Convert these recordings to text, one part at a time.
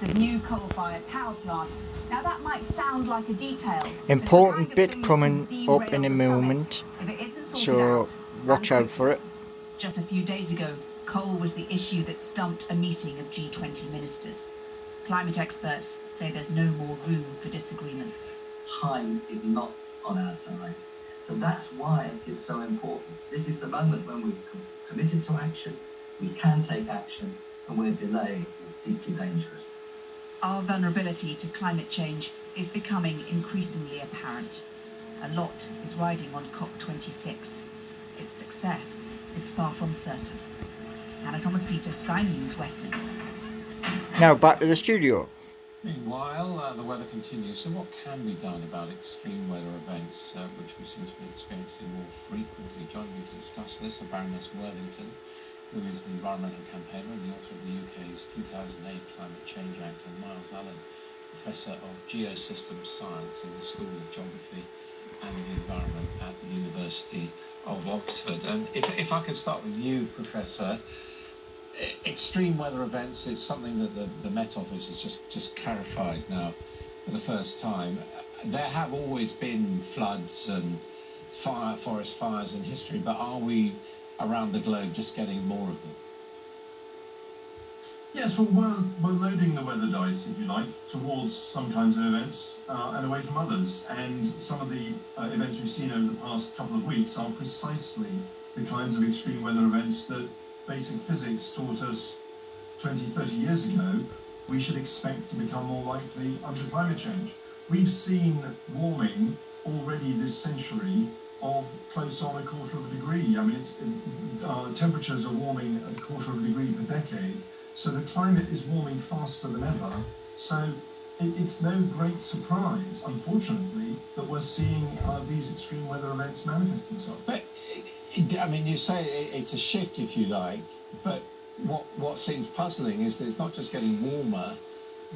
of new coal-fired power plants. Now that might sound like a detail. Important bit coming up in a moment, so watch out for it. Just a few days ago, coal was the issue that stumped a meeting of G20 ministers. Climate experts say there's no more room for disagreements. Time is not on our side. So that's why it's so important. This is the moment when we've committed to action, we can take action, and where delay is deeply dangerous. Our vulnerability to climate change is becoming increasingly apparent. A lot is riding on COP26. Its success is far from certain. Anna Thomas Peter, Sky News, Westminster. Now back to the studio. Meanwhile, the weather continues. So what can be done about extreme weather events, which we seem to be experiencing more frequently? Joining me to discuss this are Baroness Worthington, who is the environmental campaigner and the author of the UK's 2008 Climate Change Act, and Miles Allen, Professor of Geosystem Science in the School of Geography and the Environment at the University of Oxford. And if I can start with you, Professor, extreme weather events is something that the Met Office has just clarified now for the first time. There have always been floods and forest fires in history, but are we around the globe just getting more of them? Yes, well, we're loading the weather dice, if you like, towards some kinds of events and away from others. And some of the events we've seen over the past couple of weeks are precisely the kinds of extreme weather events that basic physics taught us 20, 30 years ago we should expect to become more likely under climate change. We've seen warming already this century of close on 1/4 degree. I mean, temperatures are warming at 1/4 degree per decade, so the climate is warming faster than ever. So it's no great surprise, unfortunately, that we're seeing these extreme weather events manifest themselves. But I mean, you say it's a shift, if you like, but what seems puzzling is that it's not just getting warmer,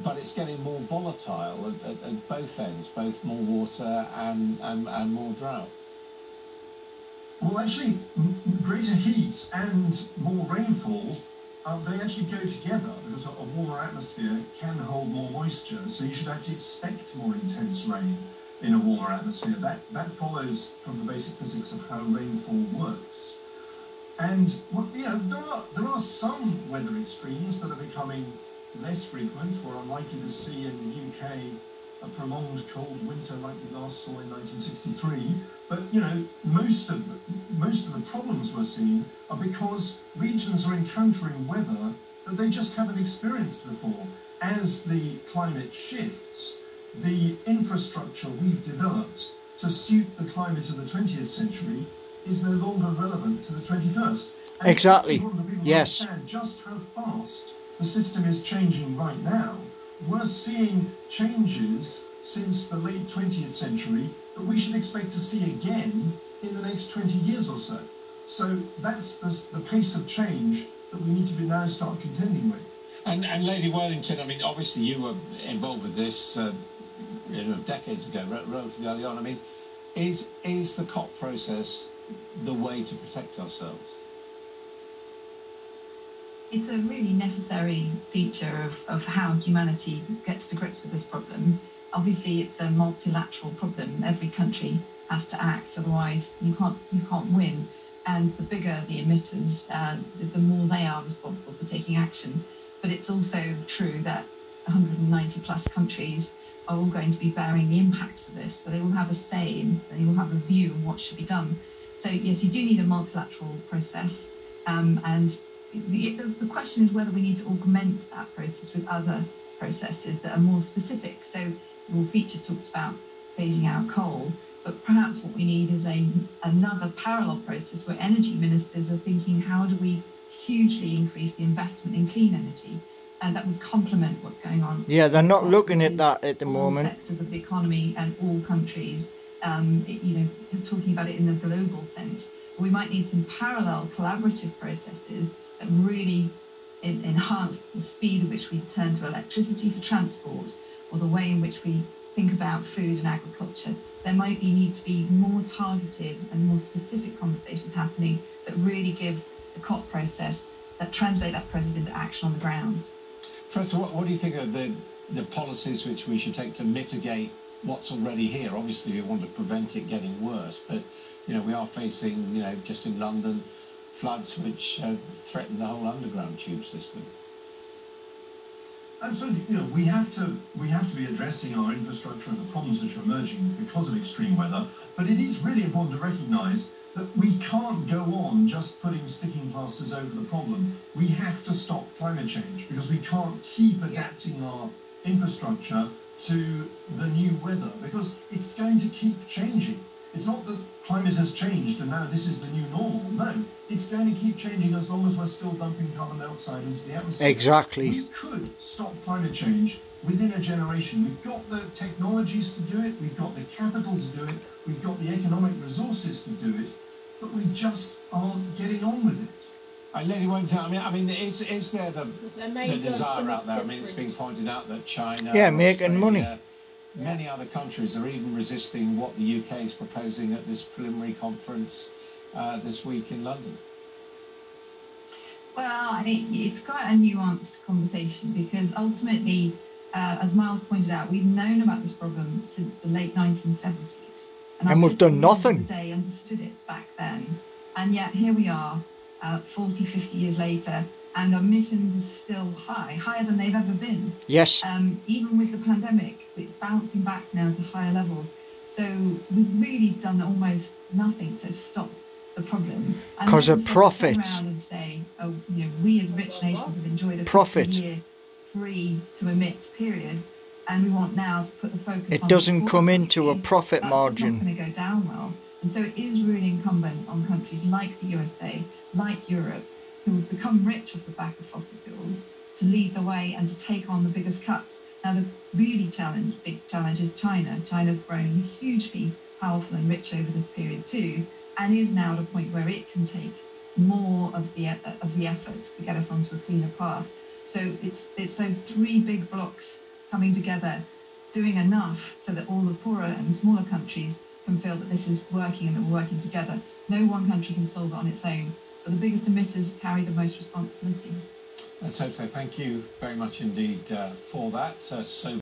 but it's getting more volatile at both ends, both more water and more drought. Well, actually, greater heat and more rainfall, they actually go together, because a warmer atmosphere can hold more moisture, so you should actually expect more intense rain in a warmer atmosphere. That follows from the basic physics of how rainfall works. And well, yeah, there are some weather extremes that are becoming less frequent. We're unlikely to see in the UK a prolonged cold winter like we last saw in 1963. But you know, most of the problems we're seeing are because regions are encountering weather that they just haven't experienced before. As the climate shifts, the infrastructure we've developed to suit the climate of the 20th century is no longer relevant to the 21st. And exactly. Yes. Understand just how fast the system is changing right now. We're seeing changes since the late 20th century that we should expect to see again in the next 20 years or so. So that's the pace of change that we need to now start contending with. And Lady Worthington, I mean, obviously you were involved with this decades ago, relatively early on. I mean, is the COP process the way to protect ourselves? It's a really necessary feature of how humanity gets to grips with this problem. Obviously, it's a multilateral problem. Every country has to act, otherwise you can't win. And the bigger the emitters, the more they are responsible for taking action. But it's also true that 190 plus countries are all going to be bearing the impacts of this. So they will have a say and they will have a view on what should be done. So yes, you do need a multilateral process. And the question is whether we need to augment that process with other processes that are more specific. So Will Feature talked about phasing out coal, but perhaps what we need is another parallel process where energy ministers are thinking, how do we hugely increase the investment in clean energy? And that would complement what's going on. Yeah, they're not looking at that at the moment. All sectors of the economy and all countries, talking about it in the global sense. We might need some parallel collaborative processes that really enhance the speed at which we turn to electricity for transport, or the way in which we think about food and agriculture. There might need to be more targeted and more specific conversations happening that really give the COP process, that translate that process into action on the ground. Professor, what do you think of the policies which we should take to mitigate what's already here? Obviously, we want to prevent it getting worse, but we are facing, just in London, floods which threaten the whole underground tube system. Absolutely. We have to be addressing our infrastructure and the problems which are emerging because of extreme weather. But it is really important to recognise that we can't go on just putting sticking plasters over the problem. We have to stop climate change because we can't keep adapting our infrastructure to the new weather because it's going to keep changing. It's not that climate has changed and now this is the new normal. No, it's going to keep changing as long as we're still dumping carbon dioxide into the atmosphere. Exactly. We could stop climate change within a generation. We've got the technologies to do it, we've got the capital to do it, we've got the economic resources to do it, but we just aren't getting on with it. Lady, one thing, I mean, is there the desire out there? I mean, it's been pointed out that China, making money. Many other countries are even resisting what the UK is proposing at this preliminary conference this week in London. Well, I mean, it's quite a nuanced conversation because ultimately, as Miles pointed out, we've known about this problem since the late 1970s. And we've done nothing. They understood it back then. And yet here we are, 40, 50 years later, and emissions are still higher than they've ever been. Yes. Even with the pandemic, it's bouncing back now to higher levels. So we've really done almost nothing to stop the problem. Because of profit. Turn around and say, oh, we as rich nations have enjoyed a profit. 50-year free to emit period, and we want now to put the focus on. It doesn't come into a profit margin. That's not going to go down well. And so it is really incumbent on countries like the USA, like Europe, who have become rich off the back of fossil fuels, to lead the way and to take on the biggest cuts. Now, the really big challenge is China. China's grown hugely powerful and rich over this period too, and is now at a point where it can take more of the effort to get us onto a cleaner path. So it's those three big blocks coming together, doing enough so that all the poorer and smaller countries can feel that this is working and that we're working together. No one country can solve it on its own, but the biggest emitters carry the most responsibility. Let's hope so. Thank you very much indeed for that. So